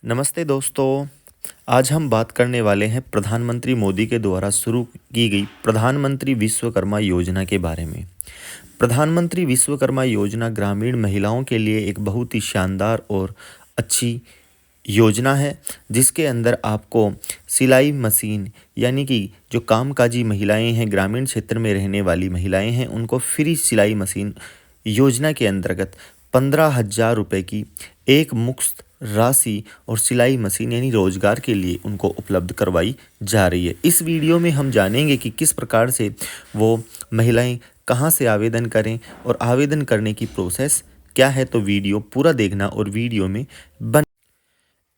नमस्ते दोस्तों। आज हम बात करने वाले हैं प्रधानमंत्री मोदी के द्वारा शुरू की गई प्रधानमंत्री विश्वकर्मा योजना के बारे में। प्रधानमंत्री विश्वकर्मा योजना ग्रामीण महिलाओं के लिए एक बहुत ही शानदार और अच्छी योजना है, जिसके अंदर आपको सिलाई मशीन यानी कि जो कामकाजी महिलाएं हैं, ग्रामीण क्षेत्र में रहने वाली महिलाएं हैं, उनको फ्री सिलाई मशीन योजना के अंतर्गत 15,000 रुपये की एक मुश्त राशि और सिलाई मशीन यानी रोजगार के लिए उनको उपलब्ध करवाई जा रही है। इस वीडियो में हम जानेंगे कि किस प्रकार से वो महिलाएं कहां से आवेदन करें और आवेदन करने की प्रोसेस क्या है। तो वीडियो पूरा देखना और वीडियो में बन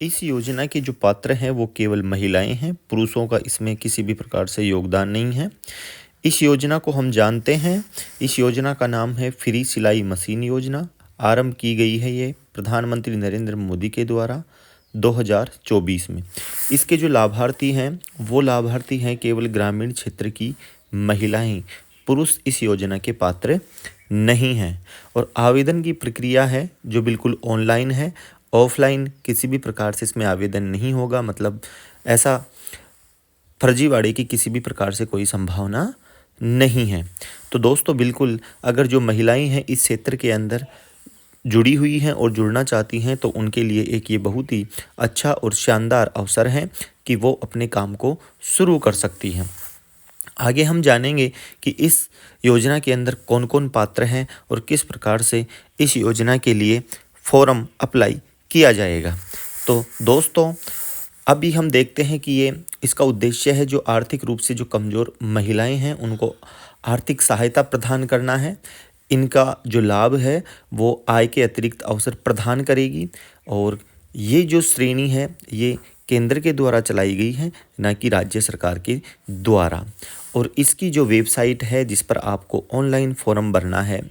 इस योजना के जो पात्र हैं वो केवल महिलाएं हैं, पुरुषों का इसमें किसी भी प्रकार से योगदान नहीं है। इस योजना को हम जानते हैं, इस योजना का नाम है फ्री सिलाई मशीन योजना। आरंभ की गई है ये प्रधानमंत्री नरेंद्र मोदी के द्वारा 2024 में। इसके जो लाभार्थी हैं वो लाभार्थी हैं केवल ग्रामीण क्षेत्र की महिलाएं, पुरुष इस योजना के पात्र नहीं हैं। और आवेदन की प्रक्रिया है जो बिल्कुल ऑनलाइन है, ऑफलाइन किसी भी प्रकार से इसमें आवेदन नहीं होगा। मतलब ऐसा फर्जीवाड़े की किसी भी प्रकार से कोई संभावना नहीं है। तो दोस्तों बिल्कुल अगर जो महिलाएं हैं इस क्षेत्र के अंदर जुड़ी हुई हैं और जुड़ना चाहती हैं तो उनके लिए एक ये बहुत ही अच्छा और शानदार अवसर है कि वो अपने काम को शुरू कर सकती हैं। आगे हम जानेंगे कि इस योजना के अंदर कौन कौन पात्र हैं और किस प्रकार से इस योजना के लिए फॉर्म अप्लाई किया जाएगा। तो दोस्तों अभी हम देखते हैं कि ये इसका उद्देश्य है जो आर्थिक रूप से जो कमज़ोर महिलाएं हैं उनको आर्थिक सहायता प्रदान करना है। इनका जो लाभ है वो आय के अतिरिक्त अवसर प्रदान करेगी। और ये जो श्रेणी है ये केंद्र के द्वारा चलाई गई है, ना कि राज्य सरकार के द्वारा। और इसकी जो वेबसाइट है जिस पर आपको ऑनलाइन फॉर्म भरना है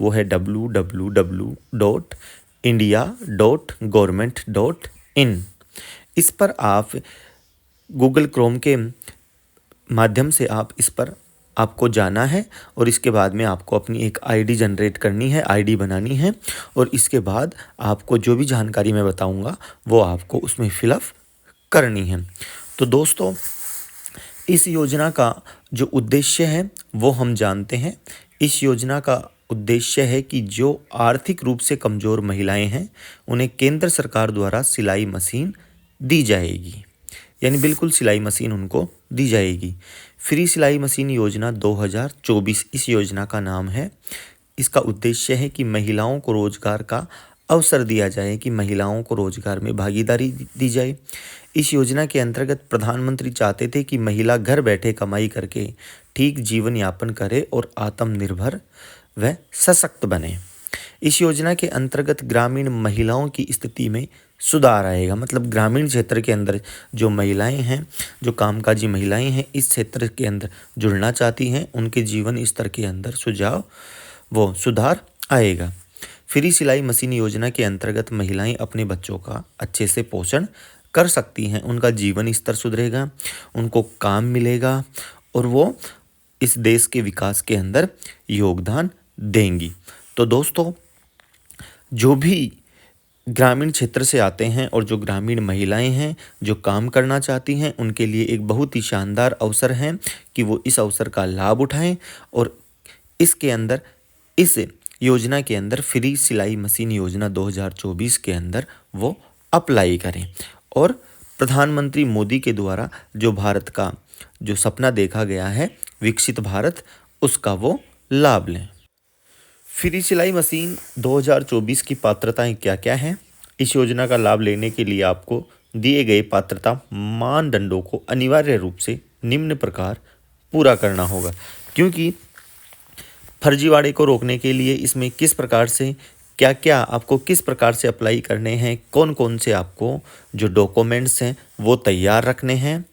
वो है www.india.government.in। इस पर आप गूगल क्रोम के माध्यम से इस पर आपको जाना है और इसके बाद में आपको अपनी एक आईडी जनरेट करनी है, आईडी बनानी है। और इसके बाद आपको जो भी जानकारी मैं बताऊंगा वो आपको उसमें फिलअप करनी है। तो दोस्तों इस योजना का जो उद्देश्य है वो हम जानते हैं। इस योजना का उद्देश्य है कि जो आर्थिक रूप से कमज़ोर महिलाएं हैं उन्हें केंद्र सरकार द्वारा सिलाई मशीन दी जाएगी, यानी बिल्कुल सिलाई मशीन उनको दी जाएगी। फ्री सिलाई मशीन योजना 2024 इस योजना का नाम है। इसका उद्देश्य है कि महिलाओं को रोजगार का अवसर दिया जाए, कि महिलाओं को रोजगार में भागीदारी दी जाए। इस योजना के अंतर्गत प्रधानमंत्री चाहते थे कि महिला घर बैठे कमाई करके ठीक जीवन यापन करे और आत्मनिर्भर व सशक्त बने। इस योजना के अंतर्गत ग्रामीण महिलाओं की स्थिति में सुधार आएगा। मतलब ग्रामीण क्षेत्र के अंदर जो महिलाएं हैं, जो कामकाजी महिलाएं हैं, इस क्षेत्र के अंदर जुड़ना चाहती हैं, उनके जीवन स्तर के अंदर सुधार आएगा। फ्री सिलाई मशीन योजना के अंतर्गत महिलाएं अपने बच्चों का अच्छे से पोषण कर सकती हैं, उनका जीवन स्तर सुधरेगा, उनको काम मिलेगा और वो इस देश के विकास के अंदर योगदान देंगी। तो दोस्तों जो भी ग्रामीण क्षेत्र से आते हैं और जो ग्रामीण महिलाएं हैं जो काम करना चाहती हैं उनके लिए एक बहुत ही शानदार अवसर है कि वो इस अवसर का लाभ उठाएं और इसके अंदर इस योजना के अंदर फ्री सिलाई मशीन योजना 2024 के अंदर वो अप्लाई करें और प्रधानमंत्री मोदी के द्वारा जो भारत का जो सपना देखा गया है विकसित भारत, उसका वो लाभ लें। फ्री सिलाई मशीन 2024 की पात्रताएं क्या क्या हैं? इस योजना का लाभ लेने के लिए आपको दिए गए पात्रता मानदंडों को अनिवार्य रूप से निम्न प्रकार पूरा करना होगा, क्योंकि फर्जीवाड़े को रोकने के लिए इसमें किस प्रकार से क्या आपको किस प्रकार से अप्लाई करने हैं, कौन कौन से आपको जो डॉक्यूमेंट्स हैं वो तैयार रखने हैं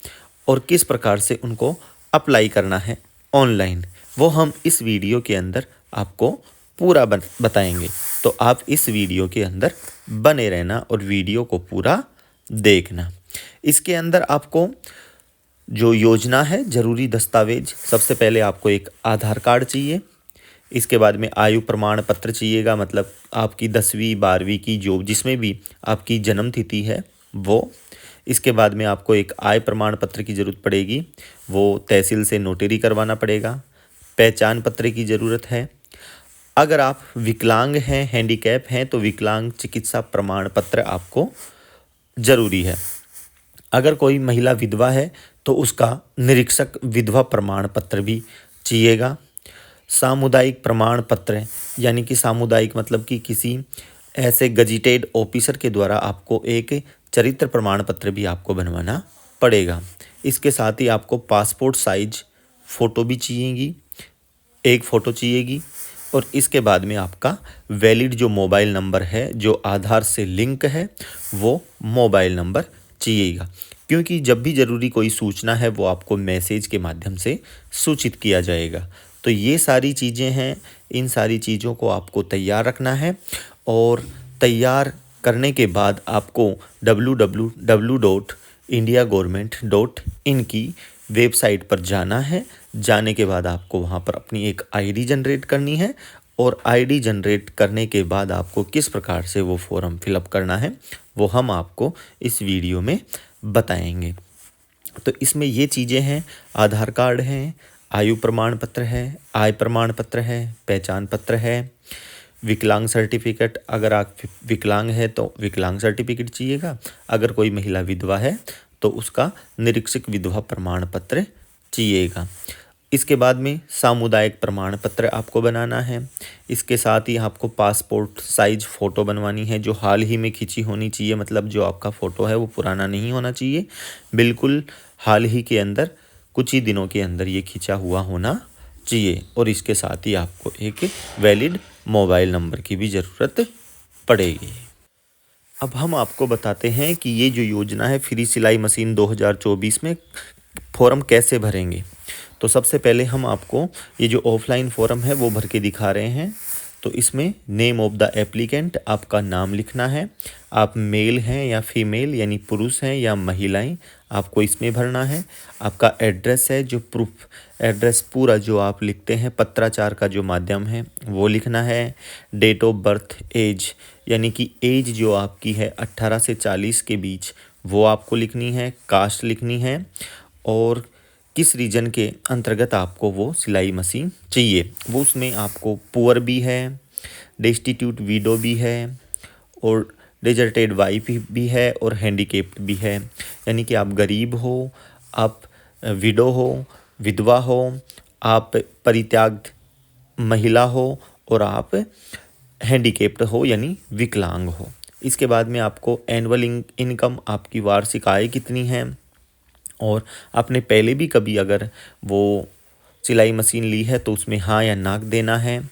और किस प्रकार से उनको अप्लाई करना है ऑनलाइन, वो हम इस वीडियो के अंदर आपको पूरा बताएंगे। तो आप इस वीडियो के अंदर बने रहना और वीडियो को पूरा देखना। इसके अंदर आपको जो योजना है, ज़रूरी दस्तावेज, सबसे पहले आपको एक आधार कार्ड चाहिए। इसके बाद में आयु प्रमाण पत्र चाहिएगा, मतलब आपकी 10वीं 12वीं की जो जिसमें भी आपकी जन्म तिथि है वो। इसके बाद में आपको एक आय प्रमाण पत्र की ज़रूरत पड़ेगी, वो तहसील से नोटरी करवाना पड़ेगा। पहचान पत्र की ज़रूरत है। अगर आप विकलांग हैं, हैंडीकैप हैं, तो विकलांग चिकित्सा प्रमाण पत्र आपको ज़रूरी है। अगर कोई महिला विधवा है तो उसका निरीक्षक विधवा प्रमाण पत्र भी चाहिएगा। सामुदायिक प्रमाण पत्र, यानी कि सामुदायिक मतलब कि किसी ऐसे गजिटेड ऑफिसर के द्वारा आपको एक चरित्र प्रमाण पत्र भी आपको बनवाना पड़ेगा। इसके साथ ही आपको पासपोर्ट साइज फ़ोटो भी चाहिएगी, एक फ़ोटो चाहिएगी। और इसके बाद में आपका वैलिड जो मोबाइल नंबर है, जो आधार से लिंक है, वो मोबाइल नंबर चाहिएगा, क्योंकि जब भी ज़रूरी कोई सूचना है वो आपको मैसेज के माध्यम से सूचित किया जाएगा। तो ये सारी चीज़ें हैं, इन सारी चीज़ों को आपको तैयार रखना है। और तैयार करने के बाद आपको www.indiagovernment.in की वेबसाइट पर जाना है। जाने के बाद आपको वहाँ पर अपनी एक आईडी जनरेट करनी है, और आईडी जनरेट करने के बाद आपको किस प्रकार से वो फॉर्म फिलअप करना है वो हम आपको इस वीडियो में बताएंगे। तो इसमें ये चीज़ें हैं, आधार कार्ड है, आयु प्रमाण पत्र है, आय प्रमाण पत्र है, पहचान पत्र है, विकलांग सर्टिफिकेट, अगर आप विकलांग है तो विकलांग सर्टिफिकेट चाहिएगा। अगर कोई महिला विधवा है तो उसका निरीक्षक विधवा प्रमाण पत्र चाहिएगा। इसके बाद में सामुदायिक प्रमाण पत्र आपको बनाना है। इसके साथ ही आपको पासपोर्ट साइज फ़ोटो बनवानी है, जो हाल ही में खींची होनी चाहिए, मतलब जो आपका फ़ोटो है वो पुराना नहीं होना चाहिए, बिल्कुल हाल ही के अंदर, कुछ ही दिनों के अंदर ये खींचा हुआ होना चाहिए। और इसके साथ ही आपको एक वैलिड मोबाइल नंबर की भी ज़रूरत पड़ेगी। अब हम आपको बताते हैं कि ये जो योजना है फ्री सिलाई मशीन 2024 में फॉर्म कैसे भरेंगे। तो सबसे पहले हम आपको ये जो ऑफलाइन फॉर्म है वो भर के दिखा रहे हैं। तो इसमें नेम ऑफ द एप्लीकेंट, आपका नाम लिखना है, आप मेल हैं या फीमेल यानी पुरुष हैं या महिलाएं, आपको इसमें भरना है। आपका एड्रेस है, जो प्रूफ एड्रेस पूरा जो आप लिखते हैं, पत्राचार का जो माध्यम है वो लिखना है। डेट ऑफ बर्थ, एज यानी कि एज जो आपकी है 18 से 40 के बीच वो आपको लिखनी है। कास्ट लिखनी है, और किस रीजन के अंतर्गत आपको वो सिलाई मशीन चाहिए, वो उसमें आपको पुअर भी है, डेस्टिट्यूट विडो भी है, और डेजर्टेड वाइफ भी है, और हैंडीकेप्ड भी है। यानी कि आप गरीब हो, आप विडो हो, विधवा हो, आप परित्याग महिला हो, और आप हैंडीकेप्ड हो यानी विकलांग हो। इसके बाद में आपको एनुअल इनकम, आपकी वार्षिक आय कितनी है, और आपने पहले भी कभी अगर वो सिलाई मशीन ली है तो उसमें हाँ या ना देना है,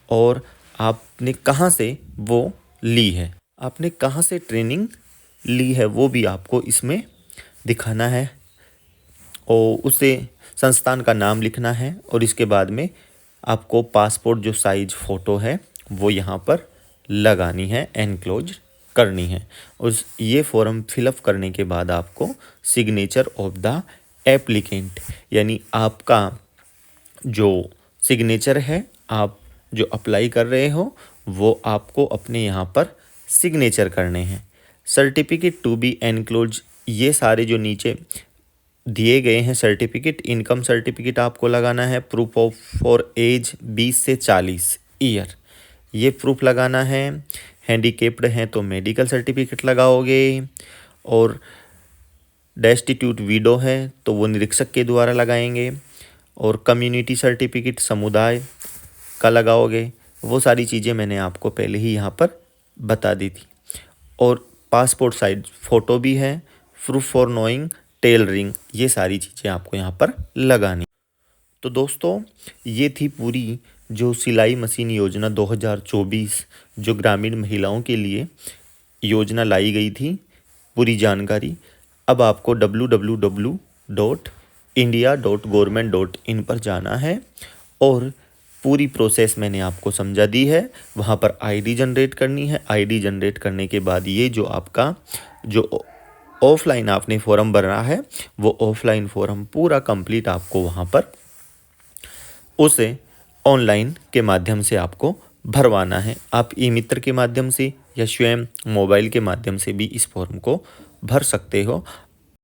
और आपने कहाँ से वो ली है, आपने कहाँ से ट्रेनिंग ली है वो भी आपको इसमें दिखाना है, और उसे संस्थान का नाम लिखना है। और इसके बाद में आपको पासपोर्ट जो साइज फ़ोटो है वो यहाँ पर लगानी है, एनक्लोज करनी है। और ये फॉर्म फिलअप करने के बाद आपको सिग्नेचर ऑफ द एप्लीकेंट, यानी आपका जो सिग्नेचर है, आप जो अप्लाई कर रहे हो वो आपको अपने यहाँ पर सिग्नेचर करने हैं। सर्टिफिकेट टू बी एनक्लोज, ये सारे जो नीचे दिए गए हैं सर्टिफिकेट, इनकम सर्टिफिकेट आपको लगाना है। प्रूफ ऑफ फॉर एज 20 से 40 ईयर, ये प्रूफ लगाना है। हैंडीकेप्ड हैं तो मेडिकल सर्टिफिकेट लगाओगे, और डेस्टिट्यूट विडो है तो वो निरीक्षक के द्वारा लगाएंगे, और कम्युनिटी सर्टिफिकेट समुदाय का लगाओगे। वो सारी चीज़ें मैंने आपको पहले ही यहाँ पर बता दी थी। और पासपोर्ट साइज फ़ोटो भी है, प्रूफ फॉर नोइंग टेलरिंग, ये सारी चीज़ें आपको यहाँ पर लगानी। तो दोस्तों ये थी पूरी जो सिलाई मशीन योजना 2024 जो ग्रामीण महिलाओं के लिए योजना लाई गई थी, पूरी जानकारी। अब आपको www.india.government.in पर जाना है, और पूरी प्रोसेस मैंने आपको समझा दी है। वहाँ पर आईडी जनरेट करनी है। आईडी जनरेट करने के बाद ये जो आपका जो ऑफलाइन आपने फॉर्म भरना है वो ऑफलाइन फॉर्म पूरा कंप्लीट आपको वहाँ पर उसे ऑनलाइन के माध्यम से आपको भरवाना है। आप ई मित्र के माध्यम से या स्वयं मोबाइल के माध्यम से भी इस फॉर्म को भर सकते हो